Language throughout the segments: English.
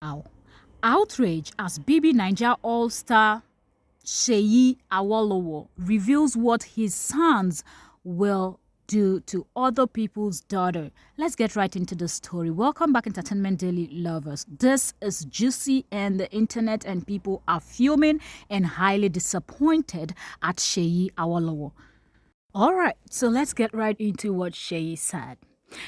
Wow. Outrage as Bbnaija All-Star Seyi Awolowo reveals what his sons will do to other people's daughter. Let's get right into the story. Welcome back, Entertainment Daily lovers. This is juicy and the internet and people are fuming and highly disappointed at Seyi Awolowo. All right, so let's get right into what Seyi said.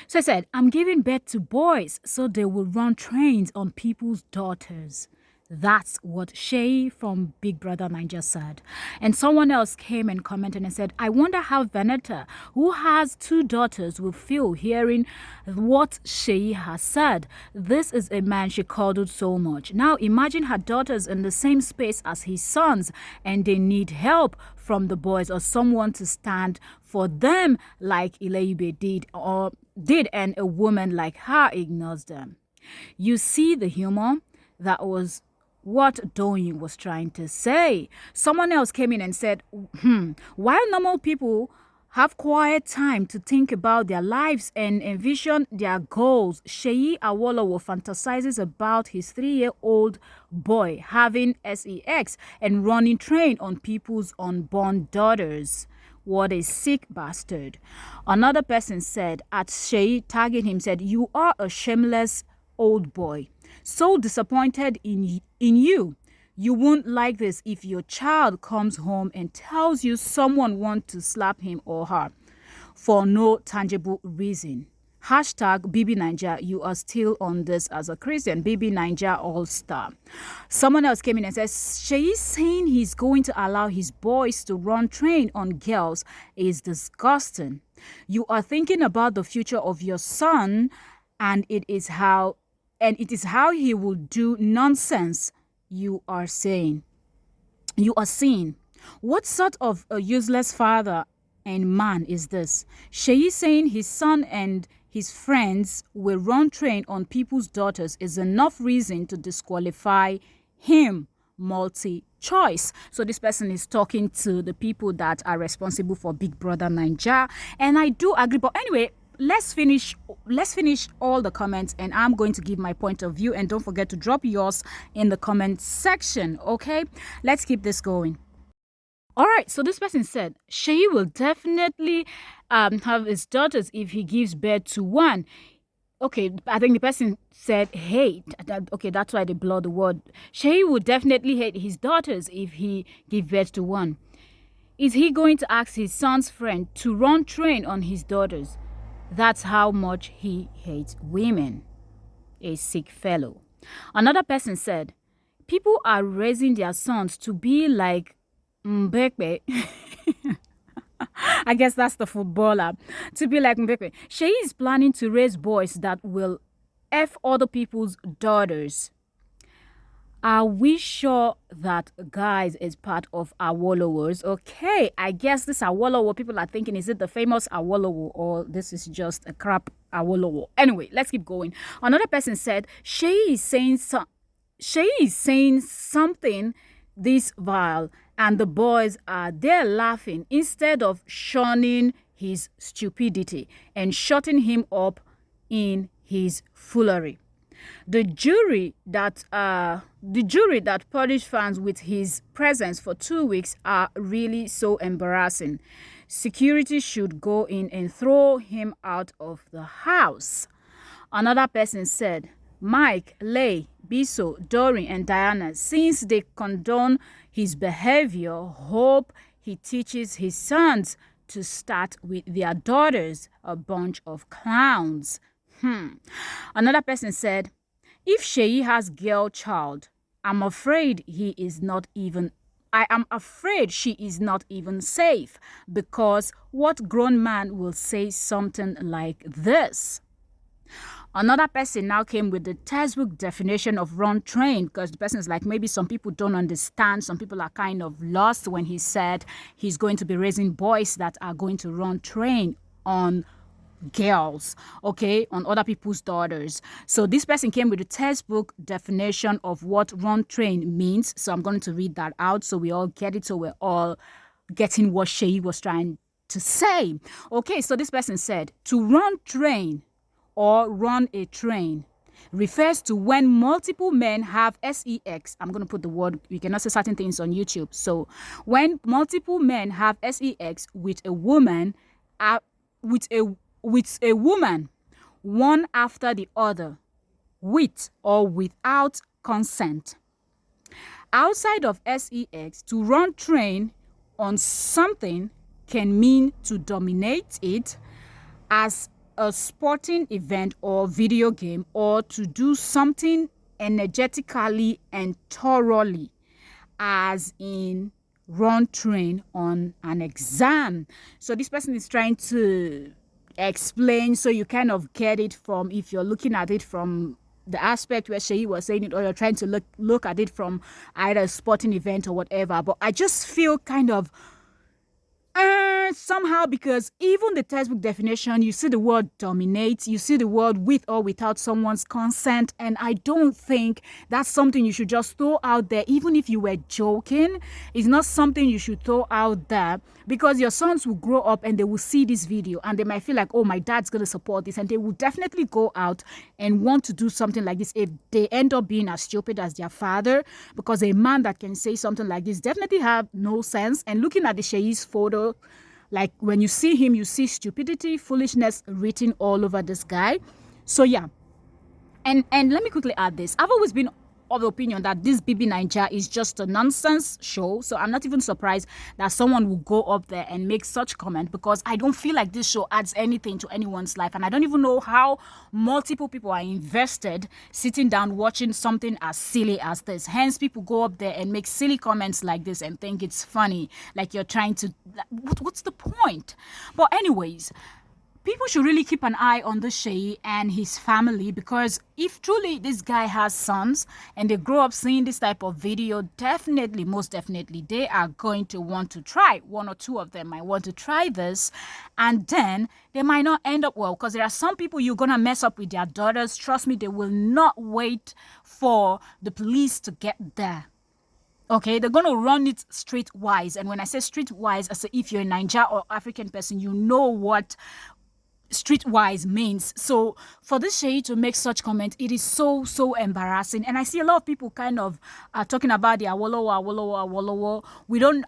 So I said, I'm giving birth to boys so they will run trains on people's daughters. That's what Seyi from Big Brother Bbnaija said. And someone else came and commented and said, I wonder how Bbnaija, who has 2 daughters, will feel hearing what Seyi has said. This is a man she coddled so much. Now imagine her daughters in the same space as his sons and they need help from the boys or someone to stand for them like Bbnaija did and a woman like her ignores them. You see the humor? That was what Doyin was trying to say. Someone else came in and said, while normal people have quiet time to think about their lives and envision their goals, Seyi Awolowo fantasizes about his 3-year-old boy having sex and running train on people's unborn daughters. What a sick bastard. Another person said, at Seyi tagging him, said, you are a shameless old boy. So disappointed in you. You won't like this if your child comes home and tells you someone wants to slap him or her for no tangible reason. Hashtag Bbnaija, you are still on this as a Christian. Bbnaija All-Star. Someone else came in and says, Seyi saying he's going to allow his boys to run train on girls is disgusting. You are thinking about the future of your son and it is how he will do nonsense. You are seeing. What sort of a useless father and man is this? Seyi saying his son and his friends will run train on people's daughters is enough reason to disqualify him. Multi-choice. So this person is talking to the people that are responsible for Big Brother Bbnaija, and I do agree. But anyway, let's finish all the comments and I'm going to give my point of view, and don't forget to drop yours in the comment section. Okay, let's keep this going. All right, so this person said Seyi will definitely have his daughters if he gives birth to one. Okay, I think the person said hate. Okay, that's why they blur the word. Seyi would definitely hate his daughters if he gives birth to one. Is he going to ask his son's friend to run train on his daughters? That's how much he hates women. A sick fellow. Another person said, people are raising their sons to be like Mbekwe. I guess that's the footballer. To be like Mbekwe. Seyi is planning to raise boys that will F other people's daughters. Are we sure that guys is part of Awolowo's? Okay, I guess this Awolowo, people are thinking, is it the famous Awolowo or this is just a crap Awolowo? Anyway, let's keep going. Another person said, Seyi is saying something this vile and the boys are there laughing instead of shunning his stupidity and shutting him up in his foolery. The jury that punished fans with his presence for 2 weeks are really so embarrassing. Security should go in and throw him out of the house. Another person said, Mike, Lay, Biso, Doreen, and Diana, since they condone his behavior, hope he teaches his sons to start with their daughters, a bunch of clowns. Another person said, if Seyi has girl child, I am afraid she is not even safe, because what grown man will say something like this? Another person now came with the textbook definition of run train, because the person is like, maybe some people don't understand. Some people are kind of lost when he said he's going to be raising boys that are going to run train on girls, okay, on other people's daughters. So this person came with a textbook definition of what run train means. So I'm going to read that out so we all get it, so we're all getting what Seyi was trying to say. Okay, so this person said, to run train or run a train refers to when multiple men have sex. I'm going to put the word, you cannot say certain things on YouTube. So when multiple men have sex with a woman, with a woman, one after the other, with or without consent. Outside of sex, to run train on something can mean to dominate it as a sporting event or video game, or to do something energetically and thoroughly, as in run train on an exam. So this person is trying to explain, so you kind of get it from, if you're looking at it from the aspect where Seyi was saying it, or you're trying to look at it from either a sporting event or whatever. But I just feel kind of somehow, because even the textbook definition, you see the word dominate, you see the word with or without someone's consent, and I don't think that's something you should just throw out there. Even if you were joking, it's not something you should throw out there, because your sons will grow up and they will see this video and they might feel like, oh, my dad's going to support this, and they will definitely go out and want to do something like this if they end up being as stupid as their father. Because a man that can say something like this definitely have no sense. And looking at the Seyi's photo, like when you see him, you see stupidity, foolishness written all over this guy. So yeah, and let me quickly add this. I've always been of the opinion that this Bbnaija is just a nonsense show. So I'm not even surprised that someone will go up there and make such comment, because I don't feel like this show adds anything to anyone's life. And I don't even know how multiple people are invested sitting down watching something as silly as this. Hence, people go up there and make silly comments like this and think it's funny. Like you're trying to, what's the point? But anyways, people should really keep an eye on the Seyi and his family, because if truly this guy has sons and they grow up seeing this type of video, definitely, most definitely, they are going to want to try. One or two of them might want to try this, and then they might not end up well, because there are some people you're going to mess up with their daughters. Trust me, they will not wait for the police to get there. Okay, they're going to run it streetwise. And when I say streetwise, I say if you're a Niger or African person, you know what streetwise means. So for this Seyi to make such comment, it is so embarrassing. And I see a lot of people kind of talking about the Awolowo. We don't,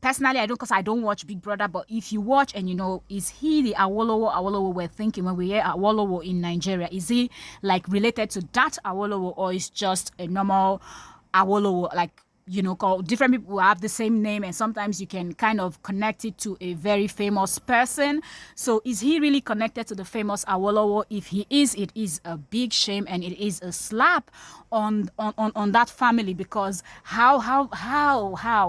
personally, I don't, because I don't watch Big Brother, but if you watch and you know, is he the Awolowo we're thinking when we hear Awolowo in Nigeria? Is he like related to that Awolowo, or is just a normal Awolowo, like, you know, different people who have the same name, and sometimes you can kind of connect it to a very famous person. So is he really connected to the famous Awolowo? If he is, it is a big shame, and it is a slap on that family, because how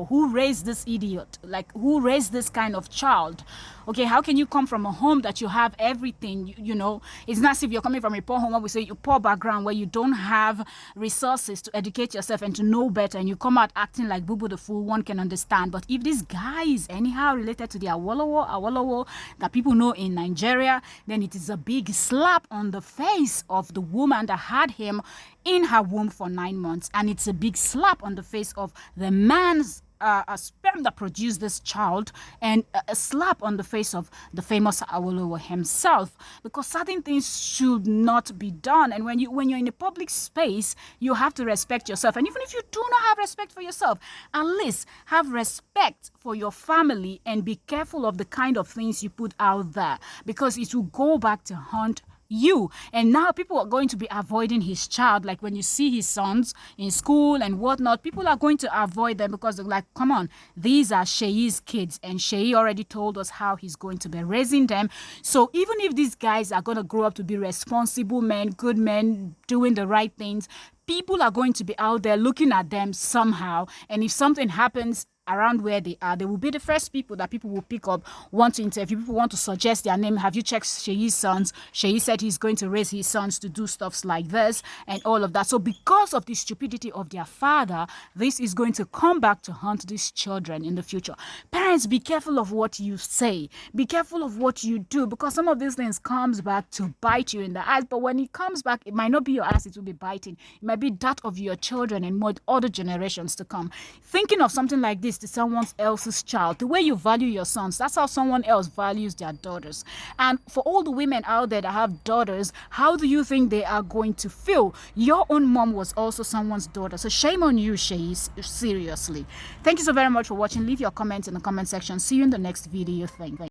who raised this idiot? Like, who raised this kind of child? Okay, how can you come from a home that you have everything? You know, it's not as if you're coming from a poor home, where we say your poor background, where you don't have resources to educate yourself and to know better, and you come out acting like Boo Boo the Fool. One can understand. But if this guy is anyhow related to the Awolowo that people know in Nigeria, then it is a big slap on the face of the woman that had him in her womb for 9 months, and it's a big slap on the face of the man's a sperm that produced this child, and a slap on the face of the famous Awolowo himself, because certain things should not be done. And when you're in a public space, you have to respect yourself. And even if you do not have respect for yourself, at least have respect for your family, and be careful of the kind of things you put out there, because it will go back to haunt you. And now people are going to be avoiding his child. Like when you see his sons in school and whatnot, people are going to avoid them, because they're like, come on, these are Seyi's kids, and Seyi already told us how he's going to be raising them. So even if these guys are going to grow up to be responsible men, good men, doing the right things, people are going to be out there looking at them somehow. And if something happens around where they are, they will be the first people that people will pick up, want to interview. People want to suggest their name. Have you checked Seyi's sons? Seyi said he's going to raise his sons to do stuffs like this and all of that. So because of the stupidity of their father, this is going to come back to haunt these children in the future. Parents, be careful of what you say. Be careful of what you do, because some of these things comes back to bite you in the ass. But when it comes back, it might not be your ass, it will be biting. It might be that of your children and more other generations to come. Thinking of something like this is to someone else's child. The way you value your sons, that's how someone else values their daughters. And for all the women out there that have daughters, how do you think they are going to feel? Your own mom was also someone's daughter. So shame on you, Seyi, seriously. Thank you so very much for watching. Leave your comments in the comment section. See you in the next video. Thank you.